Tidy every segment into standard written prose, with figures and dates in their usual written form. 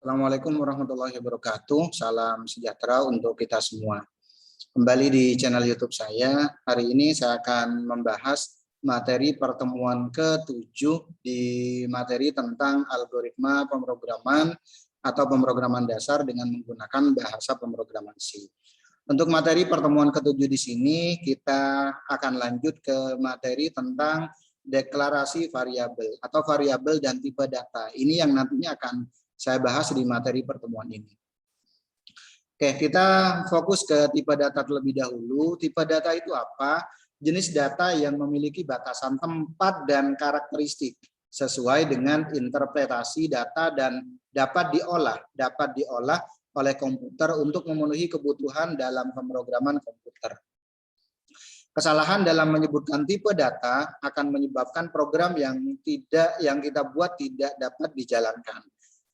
Assalamualaikum warahmatullahi wabarakatuh. Salam sejahtera untuk kita semua. Kembali di channel YouTube saya. Hari ini saya akan membahas materi pertemuan ke-7 di materi tentang algoritma pemrograman atau pemrograman dasar dengan menggunakan bahasa pemrograman C. Untuk materi pertemuan ke-7 di sini kita akan lanjut ke materi tentang deklarasi variabel atau variabel dan tipe data. Ini yang nantinya akan saya bahas di materi pertemuan ini. Oke, kita fokus ke tipe data terlebih dahulu. Tipe data itu apa? Jenis data yang memiliki batasan tempat dan karakteristik sesuai dengan interpretasi data dan dapat diolah oleh komputer untuk memenuhi kebutuhan dalam pemrograman komputer. Kesalahan dalam menyebutkan tipe data akan menyebabkan program yang kita buat tidak dapat dijalankan.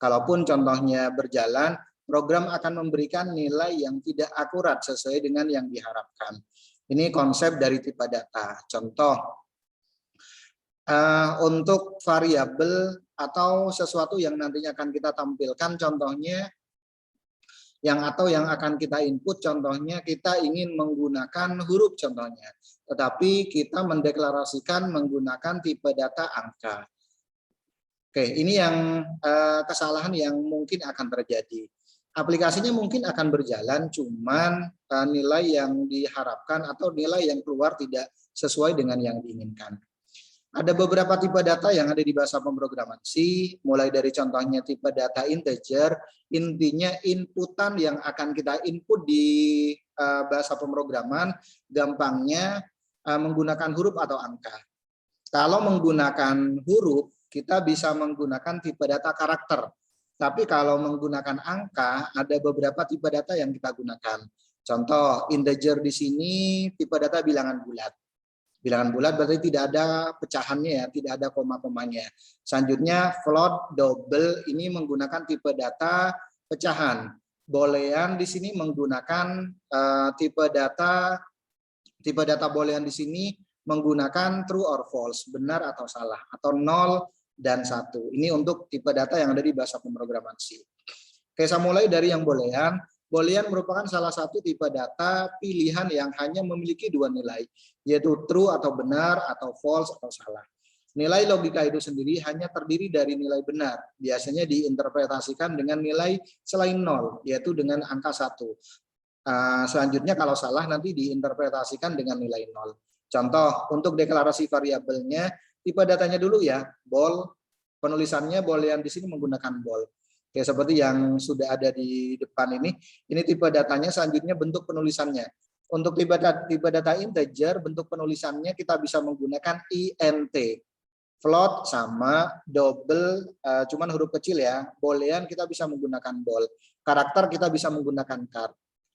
Kalaupun contohnya berjalan, program akan memberikan nilai yang tidak akurat sesuai dengan yang diharapkan. Ini konsep dari tipe data. Contoh, untuk variabel atau sesuatu yang nantinya akan kita tampilkan, contohnya yang akan kita input, contohnya kita ingin menggunakan huruf contohnya, tetapi kita mendeklarasikan menggunakan tipe data angka. Oke, ini yang kesalahan yang mungkin akan terjadi. Aplikasinya mungkin akan berjalan, cuman nilai yang diharapkan atau nilai yang keluar tidak sesuai dengan yang diinginkan. Ada beberapa tipe data yang ada di bahasa pemrograman C, mulai dari contohnya tipe data integer, intinya inputan yang akan kita input di bahasa pemrograman, gampangnya menggunakan huruf atau angka. Kalau menggunakan huruf, kita bisa menggunakan tipe data karakter. Tapi kalau menggunakan angka, ada beberapa tipe data yang kita gunakan. Contoh, integer di sini tipe data bilangan bulat. Bilangan bulat berarti tidak ada pecahannya ya, tidak ada koma-komanya. Selanjutnya float, double ini menggunakan tipe data pecahan. Boolean di sini menggunakan tipe data boolean di sini menggunakan true or false, benar atau salah, atau 0 dan 1. Ini untuk tipe data yang ada di bahasa pemrograman C. Oke, saya mulai dari yang boolean. Boolean merupakan salah satu tipe data pilihan yang hanya memiliki dua nilai, yaitu true atau benar, atau false atau salah. Nilai logika itu sendiri hanya terdiri dari nilai benar, biasanya diinterpretasikan dengan nilai selain 0, yaitu dengan angka 1. Selanjutnya kalau salah nanti diinterpretasikan dengan nilai 0. Contoh, untuk deklarasi variabelnya, tipe datanya dulu ya, bool, penulisannya boolean di sini menggunakan bool. Oke, seperti yang sudah ada di depan ini tipe datanya. Selanjutnya bentuk penulisannya. Untuk tipe data integer, bentuk penulisannya kita bisa menggunakan int. Float sama, double, cuman huruf kecil ya. Boolean kita bisa menggunakan bool. Karakter kita bisa menggunakan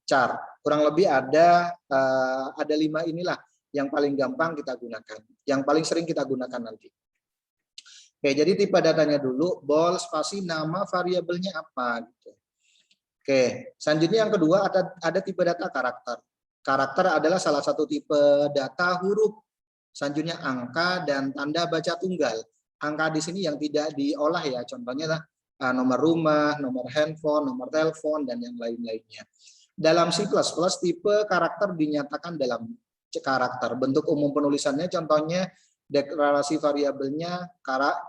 char. Kurang lebih ada 5 inilah yang paling gampang kita gunakan, yang paling sering kita gunakan nanti. Oke, jadi tipe datanya dulu, bool, spasi, nama variabelnya apa gitu. Oke, selanjutnya yang kedua ada tipe data karakter. Karakter adalah salah satu tipe data huruf. Selanjutnya angka dan tanda baca tunggal. Angka di sini yang tidak diolah ya, contohnya nomor rumah, nomor handphone, nomor telepon, dan yang lain-lainnya. Dalam C++, tipe karakter dinyatakan dalam karakter. Bentuk umum penulisannya contohnya deklarasi variabelnya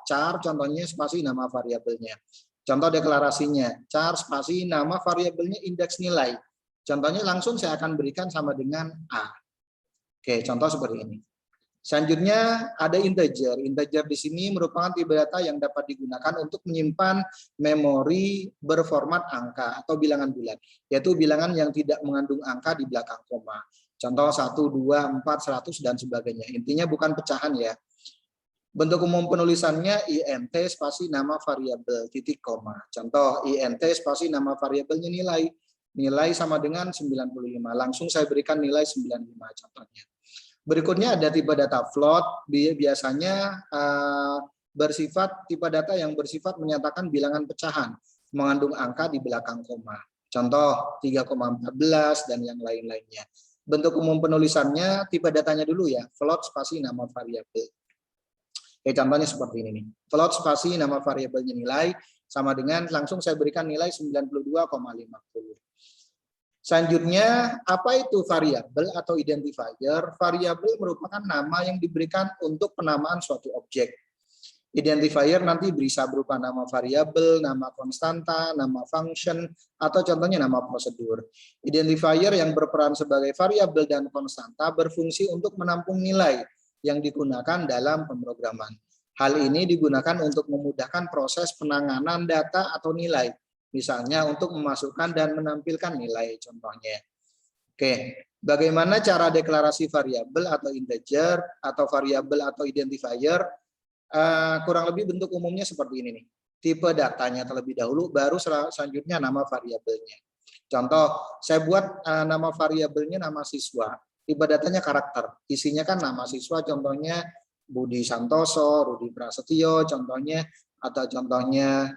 char, contohnya spasi nama variabelnya. Contoh deklarasinya char spasi nama variabelnya indeks nilai. Contohnya langsung saya akan berikan sama dengan A. Oke, contoh seperti ini. Selanjutnya ada integer. Integer di sini merupakan tipe data yang dapat digunakan untuk menyimpan memori berformat angka atau bilangan bulat, yaitu bilangan yang tidak mengandung angka di belakang koma. Contoh 1, 2, 4, 100 dan sebagainya. Intinya bukan pecahan ya. Bentuk umum penulisannya int spasi nama variabel titik koma. Contoh int spasi nama variabelnya nilai. Nilai sama dengan 95. Langsung saya berikan nilai 95 contohnya. Berikutnya ada tipe data float. Biasanya tipe data yang bersifat menyatakan bilangan pecahan, mengandung angka di belakang koma. Contoh 3,14 dan yang lain-lainnya. Bentuk umum penulisannya tipe datanya dulu ya, float spasi nama variabel. Oke, contohnya seperti ini nih. Float spasi nama variabelnya nilai sama dengan langsung saya berikan nilai 92,50. Selanjutnya, apa itu variabel atau identifier? Variabel merupakan nama yang diberikan untuk penamaan suatu objek. Identifier nanti bisa berupa nama variabel, nama konstanta, nama function, atau contohnya nama prosedur. Identifier yang berperan sebagai variabel dan konstanta berfungsi untuk menampung nilai yang digunakan dalam pemrograman. Hal ini digunakan untuk memudahkan proses penanganan data atau nilai. Misalnya untuk memasukkan dan menampilkan nilai contohnya. Oke, bagaimana cara deklarasi variabel atau integer atau variabel atau identifier? Kurang lebih bentuk umumnya seperti ini nih. Tipe datanya terlebih dahulu, baru selanjutnya nama variabelnya. Contoh, saya buat nama variabelnya nama siswa. Tipe datanya karakter. Isinya kan nama siswa, contohnya Budi Santoso, Rudi Prasetyo, contohnya, atau contohnya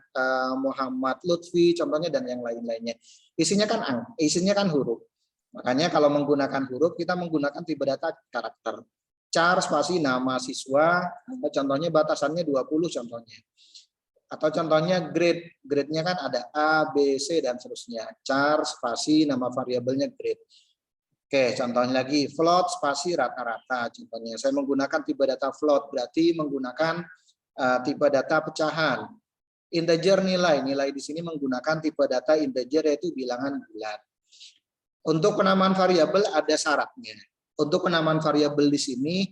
Muhammad Lutfi, contohnya, dan yang lain-lainnya. Isinya kan huruf. Makanya kalau menggunakan huruf, kita menggunakan tipe data karakter. Char spasi nama siswa, contohnya batasannya 20 contohnya. Atau contohnya grade-nya kan ada A, B, C, dan seterusnya. Char spasi nama variabelnya grade. Oke, contohnya lagi float spasi rata-rata. Contohnya saya menggunakan tipe data float, berarti menggunakan tipe data pecahan. Integer nilai di sini menggunakan tipe data integer yaitu bilangan bulat. Untuk penamaan variabel ada syaratnya. Untuk penamaan variabel di sini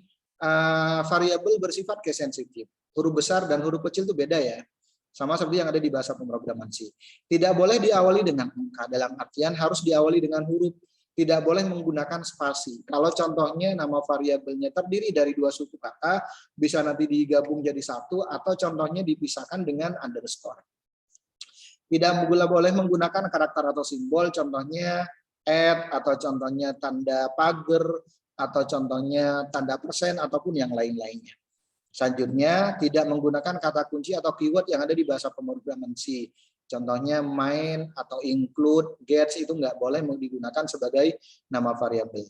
variabel bersifat case sensitif. Huruf besar dan huruf kecil itu beda ya. Sama seperti yang ada di bahasa pemrograman C. Tidak boleh diawali dengan angka, dalam artian harus diawali dengan huruf. Tidak boleh menggunakan spasi. Kalau contohnya nama variabelnya terdiri dari 2 suku kata, bisa nanti digabung jadi satu, atau contohnya dipisahkan dengan underscore. Tidak boleh menggunakan karakter atau simbol, contohnya @ atau contohnya tanda pagar, atau contohnya tanda persen, ataupun yang lain-lainnya. Selanjutnya, tidak menggunakan kata kunci atau keyword yang ada di bahasa pemrograman C. Contohnya main atau include, gets itu nggak boleh digunakan sebagai nama variabel.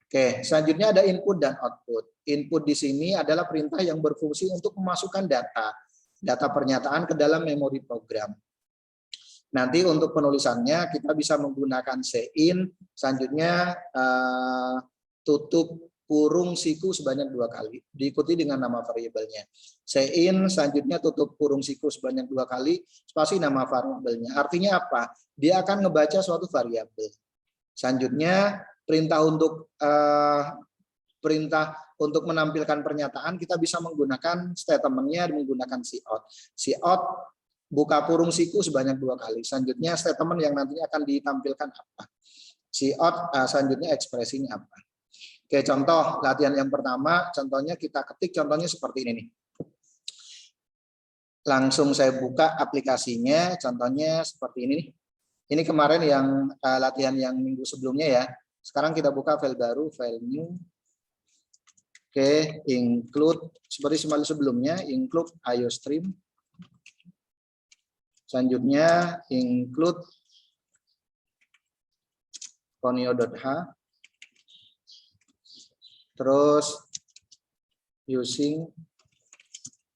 Oke, selanjutnya ada input dan output. Input di sini adalah perintah yang berfungsi untuk memasukkan data pernyataan ke dalam memori program. Nanti untuk penulisannya kita bisa menggunakan cin, selanjutnya tutup kurung siku sebanyak 2 kali, diikuti dengan nama variabelnya. Cin, selanjutnya tutup kurung siku sebanyak 2 kali, spasi nama variabelnya. Artinya apa? Dia akan ngebaca suatu variabel. Selanjutnya perintah untuk menampilkan pernyataan kita bisa menggunakan statementnya menggunakan cout. Cout buka kurung siku sebanyak 2 kali. Selanjutnya statement yang nantinya akan ditampilkan apa? Cout selanjutnya ekspresinya apa? Oke, contoh latihan yang pertama, contohnya kita ketik, contohnya seperti ini nih. Langsung saya buka aplikasinya, contohnya seperti ini nih. Ini kemarin yang latihan yang minggu sebelumnya ya. Sekarang kita buka file baru, file new. Oke, include seperti sebelumnya, include IOStream. Selanjutnya include Ronio.h. Terus using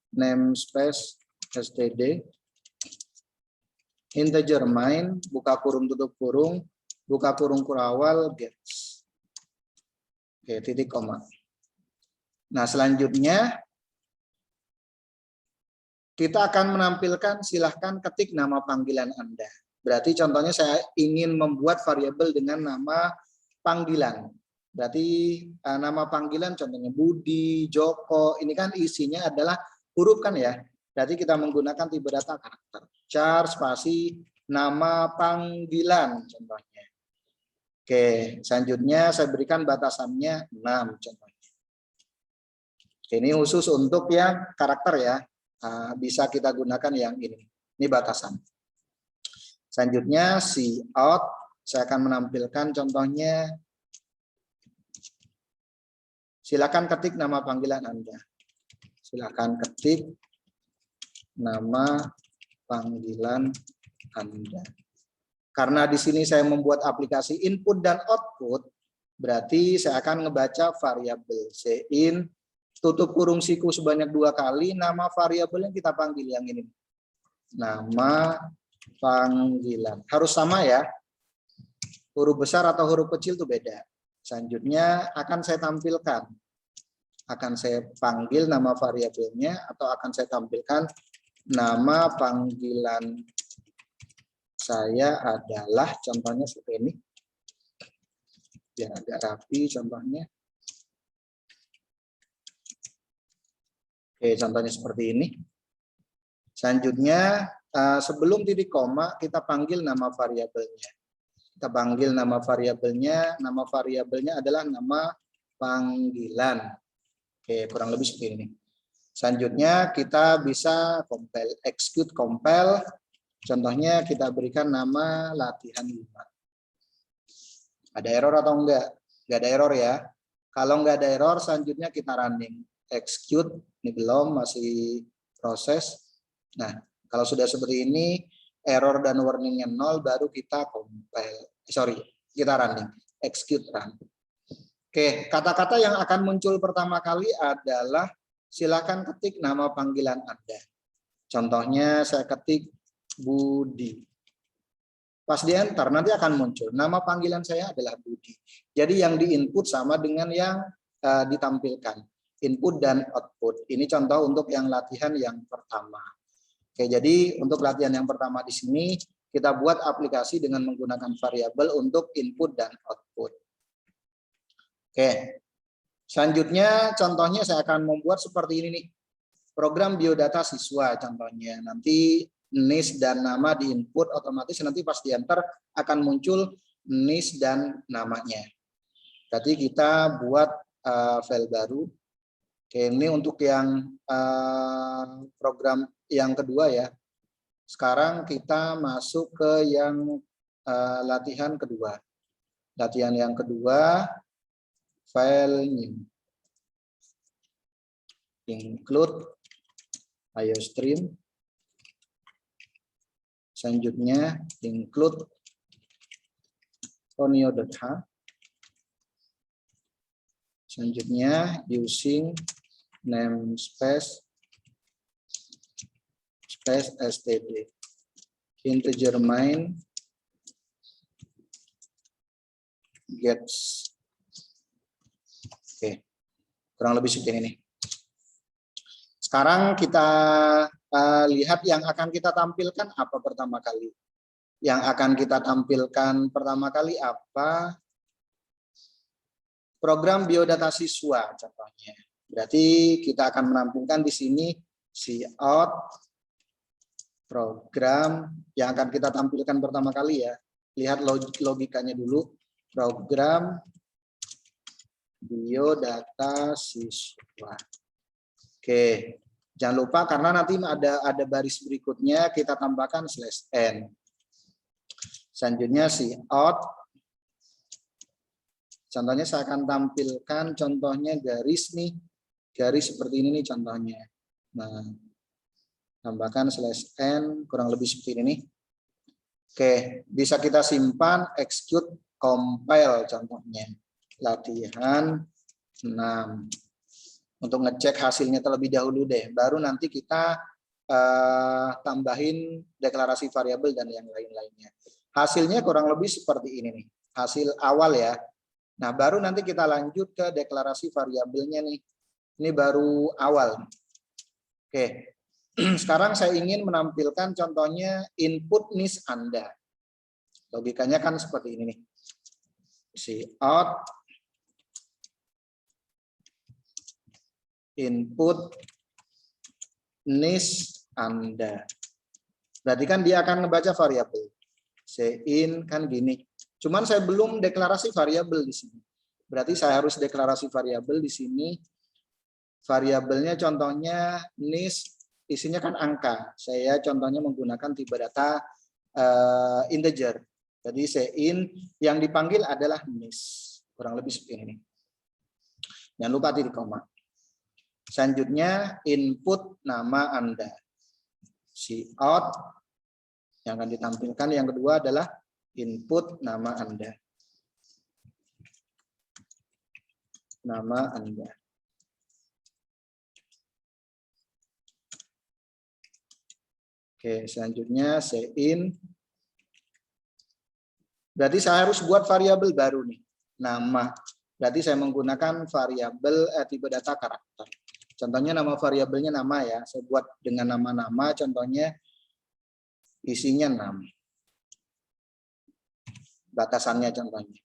namespace std, integer main, buka kurung tutup kurung, buka kurung kurawal gets. Oke, titik koma. Nah, selanjutnya kita akan menampilkan, silahkan ketik nama panggilan Anda. Berarti contohnya saya ingin membuat variabel dengan nama panggilan. Berarti nama panggilan contohnya Budi, Joko, ini kan isinya adalah huruf kan ya. Berarti kita menggunakan tipe data karakter. Char spasi nama panggilan contohnya. Oke, selanjutnya saya berikan batasannya 6 contohnya. Ini khusus untuk yang karakter ya. Bisa kita gunakan yang ini. Ini batasan. Selanjutnya cout, saya akan menampilkan contohnya. Silakan ketik nama panggilan Anda. Silakan ketik nama panggilan Anda. Karena di sini saya membuat aplikasi input dan output, berarti saya akan ngebaca variabel cin, tutup kurung siku sebanyak 2 kali, nama variabel yang kita panggil yang ini. Nama panggilan. Harus sama ya. Huruf besar atau huruf kecil itu beda. Selanjutnya akan saya tampilkan. Akan saya panggil nama variabelnya atau akan saya tampilkan nama panggilan saya adalah, contohnya seperti ini. Biar agak rapi contohnya. Oke, contohnya seperti ini. Selanjutnya, sebelum titik koma, kita panggil nama variabelnya. Kita panggil nama variabelnya adalah nama panggilan. Oke, kurang lebih seperti ini. Selanjutnya, kita bisa compile, execute compile. Contohnya, kita berikan nama latihan 5. Ada error atau enggak? Enggak ada error ya. Kalau enggak ada error, selanjutnya kita running. Execute, ini belum, masih proses. Nah, kalau sudah seperti ini, error dan warningnya 0, baru kita compile. Kita running. Execute run. Oke, kata-kata yang akan muncul pertama kali adalah silakan ketik nama panggilan Anda. Contohnya saya ketik Budi. Pas di enter nanti akan muncul nama panggilan saya adalah Budi. Jadi yang di-input sama dengan yang ditampilkan. Input dan output. Ini contoh untuk yang latihan yang pertama. Oke, jadi untuk latihan yang pertama di sini kita buat aplikasi dengan menggunakan variabel untuk input dan output. Oke. Selanjutnya contohnya saya akan membuat seperti ini nih. Program biodata siswa contohnya. Nanti NIS dan nama di input, otomatis nanti pas di enter akan muncul NIS dan namanya. Berarti kita buat file baru. Oke, ini untuk yang program yang kedua ya. Sekarang kita masuk ke yang latihan kedua. Latihan yang kedua, file new. Include IOStream. Selanjutnya include onio.h. Selanjutnya using namespace space std integer main gets. Oke, kurang lebih seperti ini. Sekarang kita lihat yang akan kita tampilkan apa pertama kali. Yang akan kita tampilkan pertama kali apa? Program biodata siswa contohnya. Berarti kita akan menampilkan di sini cout program yang akan kita tampilkan pertama kali ya. Lihat logikanya dulu. Program biodata siswa. Oke. Jangan lupa karena nanti ada baris berikutnya kita tambahkan /n. Selanjutnya cout. Contohnya saya akan tampilkan contohnya garis nih. Garis seperti ini nih contohnya. Nah, tambahkan /n kurang lebih seperti ini. Oke, bisa kita simpan, execute, compile contohnya. Latihan 6. Untuk ngecek hasilnya terlebih dahulu deh. Baru nanti kita tambahin deklarasi variabel dan yang lain-lainnya. Hasilnya kurang lebih seperti ini nih. Hasil awal ya. Nah, baru nanti kita lanjut ke deklarasi variabelnya nih. Ini baru awal. Oke. Sekarang saya ingin menampilkan contohnya input NIS Anda. Logikanya kan seperti ini nih. Cout input NIS Anda. Berarti kan dia akan ngebaca variabel. In kan gini. Cuman saya belum deklarasi variabel di sini. Berarti saya harus deklarasi variabel di sini. Variabelnya contohnya NIS, isinya kan angka. Saya contohnya menggunakan tipe data integer. Jadi in yang dipanggil adalah NIS. Kurang lebih seperti ini. Jangan lupa titik koma. Selanjutnya input nama Anda. Cout yang akan ditampilkan yang kedua adalah input nama Anda. Nama Anda. Oke, selanjutnya in. Berarti saya harus buat variabel baru nih, nama. Berarti saya menggunakan variabel tipe data karakter. Contohnya nama variabelnya nama ya. Saya buat dengan nama-nama, contohnya isinya 6. Batasannya contohnya.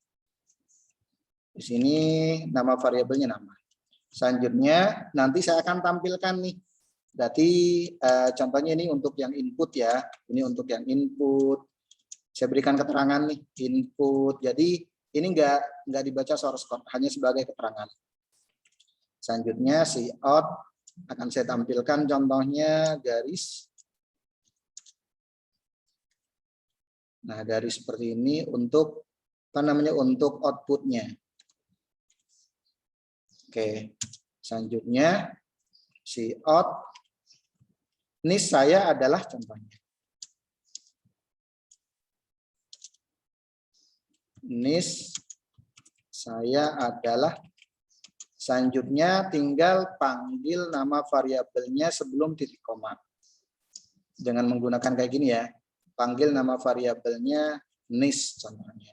Di sini nama variabelnya nama. Selanjutnya nanti saya akan tampilkan nih. Berarti contohnya ini untuk yang input ya. Ini untuk yang input. Saya berikan keterangan nih input. Jadi ini nggak dibaca source code, hanya sebagai keterangan. Selanjutnya out akan saya tampilkan contohnya garis. Nah, garis seperti ini untuk apa namanya, untuk outputnya. Oke, selanjutnya out. Ini saya adalah contohnya. Nis saya adalah. Selanjutnya tinggal panggil nama variabelnya sebelum titik koma. Dengan menggunakan kayak gini ya. Panggil nama variabelnya nis contohnya.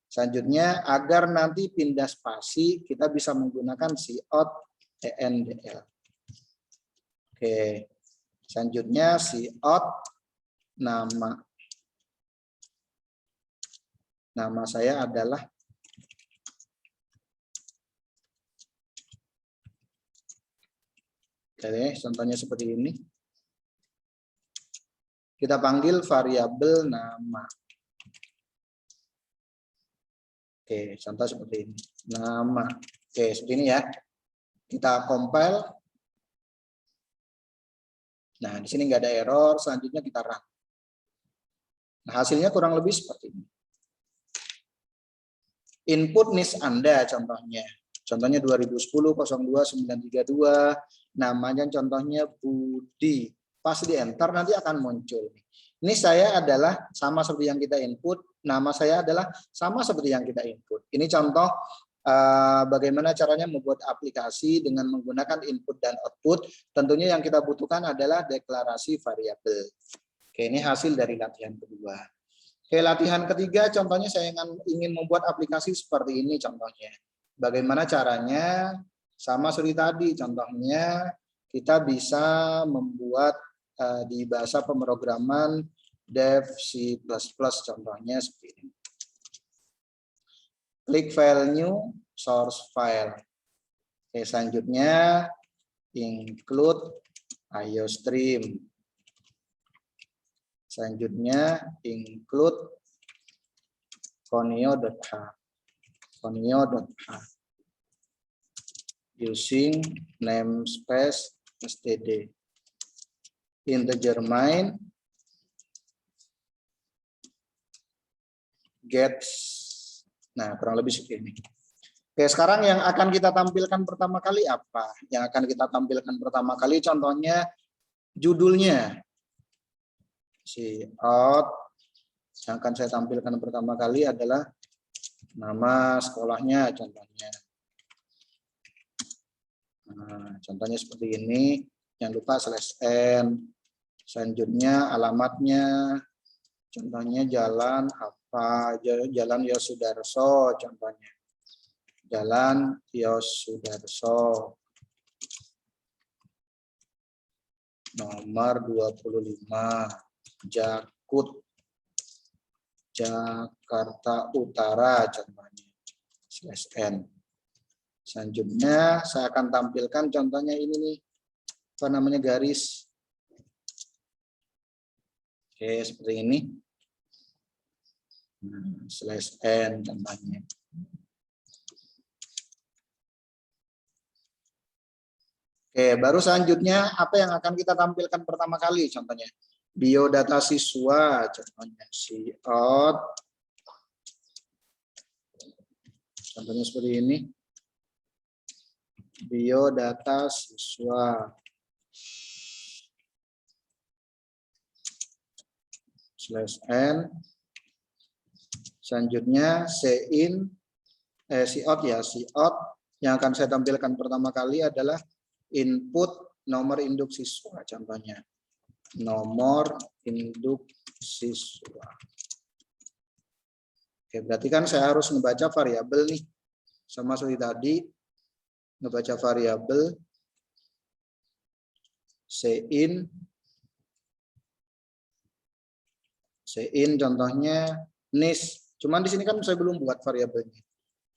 Selanjutnya agar nanti pindah spasi kita bisa menggunakan out endl. Oke. Selanjutnya out nama. Nama saya adalah oke, contohnya seperti ini. Kita panggil variabel nama. Oke, contoh seperti ini. Nama. Oke, seperti ini ya. Kita compile. Nah, di sini nggak ada error. Selanjutnya kita run. Nah, hasilnya kurang lebih seperti ini. Input NIS Anda contohnya. Contohnya 2010-02-932. Namanya contohnya Budi. Pas di enter nanti akan muncul. Ini saya adalah sama seperti yang kita input. Nama saya adalah sama seperti yang kita input. Ini contoh bagaimana caranya membuat aplikasi dengan menggunakan input dan output. Tentunya yang kita butuhkan adalah deklarasi variabel. Oke, ini hasil dari latihan kedua. Oke, latihan ketiga contohnya saya ingin membuat aplikasi seperti ini contohnya. Bagaimana caranya? Sama seperti tadi contohnya kita bisa membuat di bahasa pemrograman Dev C++ contohnya seperti ini. Klik file new source file. Oke, selanjutnya include IOStream. Selanjutnya include conio.h. Using namespace std. Integer main gets. Nah, kurang lebih seperti ini. Oke, sekarang yang akan kita tampilkan pertama kali apa? Yang akan kita tampilkan pertama kali contohnya judulnya. Out. Yang akan saya tampilkan pertama kali adalah nama sekolahnya contohnya. Nah, contohnya seperti ini. Jangan lupa /n. Selanjutnya alamatnya. Contohnya jalan apa? Jalan Yosudarso contohnya. Jalan Yosudarso. Nomor 25. Jakut. Jakarta Utara contohnya. /n. Selanjutnya saya akan tampilkan contohnya ini nih. Apa namanya, garis. Oke, seperti ini. /n contohnya. Oke, baru selanjutnya apa yang akan kita tampilkan pertama kali contohnya. Biodata siswa contohnya out. Contohnya seperti ini. Biodata siswa. /n. Selanjutnya out ya, out yang akan saya tampilkan pertama kali adalah input nomor induk siswa contohnya. nomor induk siswa. Oke, berarti kan saya harus membaca variabel nih. Sama seperti tadi, ngebaca variabel Sein contohnya nis. Cuman di sini kan saya belum buat variabelnya.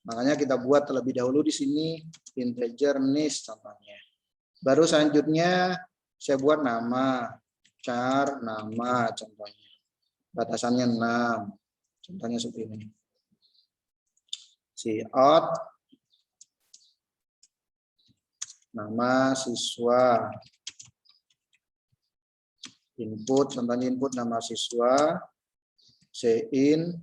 Makanya kita buat terlebih dahulu di sini integer nis contohnya. Baru selanjutnya saya buat nama, char nama contohnya. Batasannya 6. Contohnya seperti ini. Cout nama siswa. Input, contohnya input nama siswa, sein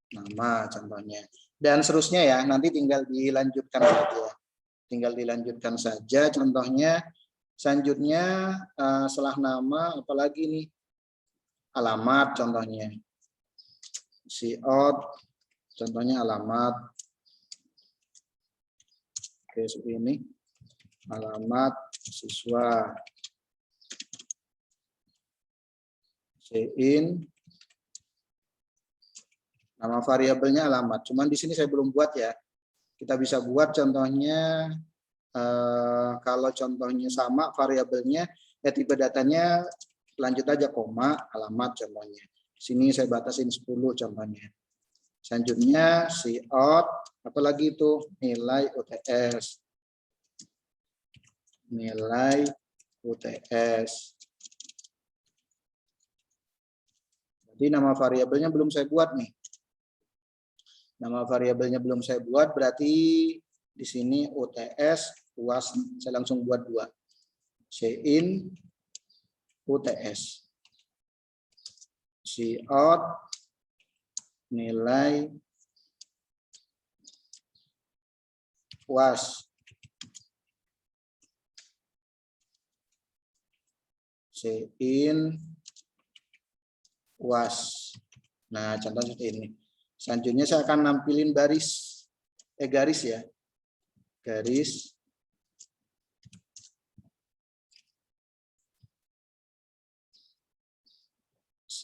nama contohnya. Dan seterusnya ya, nanti tinggal dilanjutkan saja. Tinggal dilanjutkan saja contohnya. Selanjutnya setelah nama apalagi nih? Alamat contohnya. Cout contohnya alamat. Oke, seperti ini. Alamat siswa. Sein nama variabelnya alamat. Cuman di sini saya belum buat ya. Kita bisa buat contohnya kalau contohnya sama variabelnya ya tipe datanya lanjut aja koma alamat contohnya. Sini saya batasin 10 contohnya. Selanjutnya cout apalagi itu nilai UTS. Nilai UTS. Jadi nama variabelnya belum saya buat nih. Nama variabelnya belum saya buat, berarti di sini UTS, UAS, saya langsung buat 2. Sein UTS. Cout nilai UAS. Sein UAS. Nah, contoh seperti ini. Selanjutnya saya akan nampilin garis ya. Garis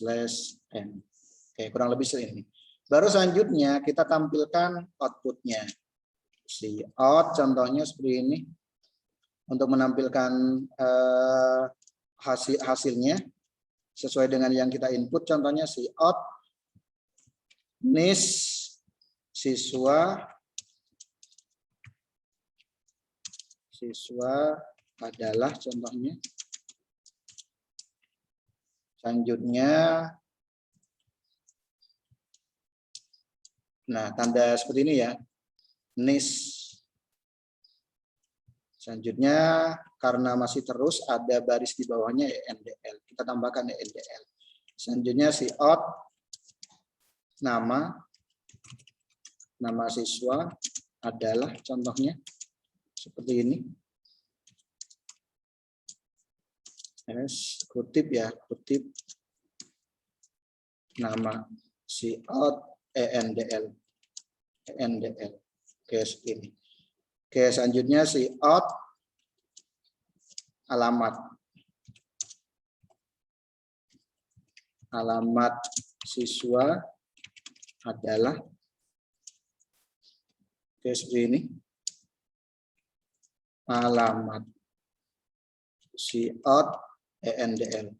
/n. Oke, kurang lebih seperti ini. Baru selanjutnya kita tampilkan outputnya. Cout contohnya seperti ini. Untuk menampilkan hasilnya sesuai dengan yang kita input, contohnya cout nis siswa adalah contohnya. Selanjutnya, nah tanda seperti ini ya, nis. Selanjutnya karena masih terus ada baris di bawahnya ENDL, kita tambahkan ENDL. Selanjutnya cout nama siswa adalah contohnya seperti ini. Kutip ya, kutip nama cout ENDL. Oke, ini. Oke, selanjutnya cout alamat siswa adalah seperti ini. Alamat cout ENDL.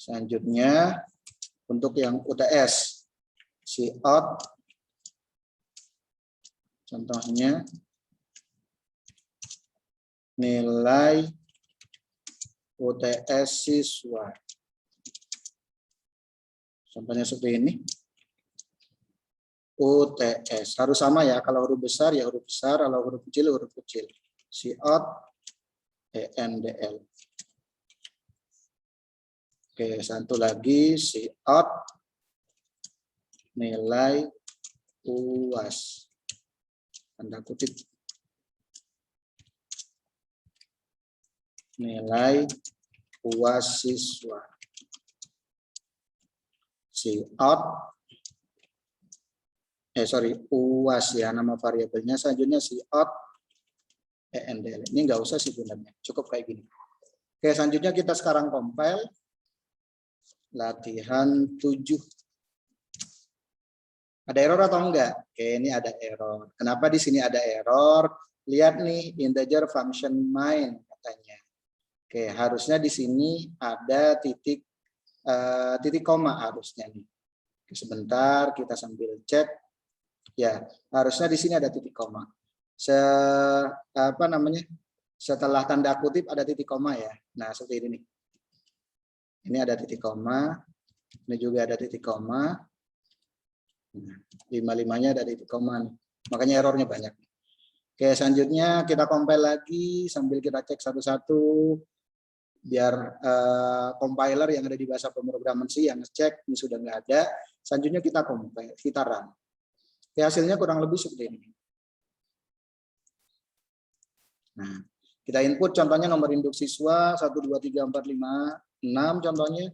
Selanjutnya untuk yang UTS cout contohnya nilai UTS siswa. Contohnya seperti ini. UTS harus sama ya, kalau huruf besar ya huruf besar, kalau huruf kecil huruf kecil. Cout ENDL. Oke, satu lagi cout nilai UAS. Tanda kutip. Nilai UAS siswa. Cout UAS ya nama variabelnya. Selanjutnya cout ENDL. Ini nggak usah sih sebenarnya, cukup kayak gini. Oke, selanjutnya kita sekarang compile latihan 7. Ada error atau enggak? Oke, ini ada error. Kenapa di sini ada error? Lihat nih, integer function main katanya. Oke, harusnya di sini ada titik koma harusnya nih. Oke, sebentar kita sambil cek. Ya, harusnya di sini ada titik koma. Setelah tanda kutip ada titik koma ya. Nah, seperti ini nih. Ini ada titik koma. Ini juga ada titik koma. 5-5-nya ada titik koma nih. Makanya errornya banyak. Oke, selanjutnya kita compile lagi sambil kita cek satu-satu biar compiler yang ada di bahasa pemrograman C yang ngecek ini sudah nggak ada. Selanjutnya kita compile, kita run. Oke, hasilnya kurang lebih seperti ini. Nah, kita input contohnya nomor induk siswa 1 2 3 4 5 6 contohnya.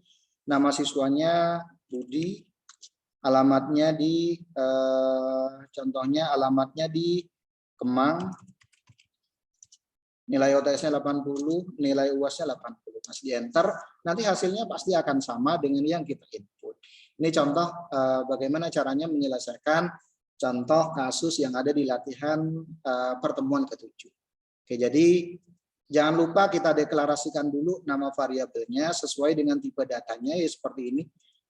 Nama siswanya Budi. Alamatnya di contohnya alamatnya di Kemang. Nilai OTS-nya 80, nilai UAS-nya 80. Mas di enter, nanti hasilnya pasti akan sama dengan yang kita input. Ini contoh bagaimana caranya menyelesaikan contoh kasus yang ada di latihan pertemuan ke-7. Oke, jadi jangan lupa kita deklarasikan dulu nama variabelnya sesuai dengan tipe datanya ya seperti ini.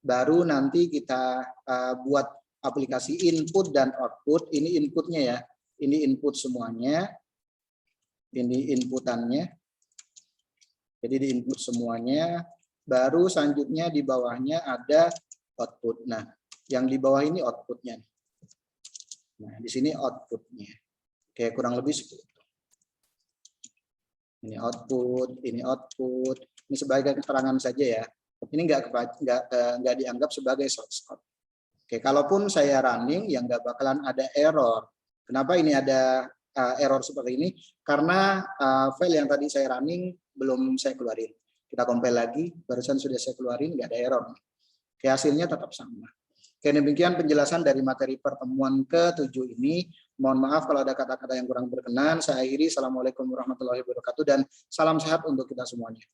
Baru nanti kita buat aplikasi input dan output. Ini inputnya ya, ini input semuanya, ini inputannya. Jadi di input semuanya. Baru selanjutnya di bawahnya ada output. Nah, yang di bawah ini outputnya. Nah, di sini outputnya. Oke, kurang lebih seperti itu. Ini output, ini output. Ini sebagai keterangan saja ya. Ini nggak dianggap sebagai source code. Oke, kalaupun saya running, yang nggak bakalan ada error. Kenapa ini ada error seperti ini? Karena file yang tadi saya running belum saya keluarin. Kita compile lagi, barusan sudah saya keluarin, nggak ada error. Oke, hasilnya tetap sama. Oke, demikian penjelasan dari materi pertemuan ke-7 ini. Mohon maaf kalau ada kata-kata yang kurang berkenan. Saya akhiri. Assalamualaikum warahmatullahi wabarakatuh dan salam sehat untuk kita semuanya.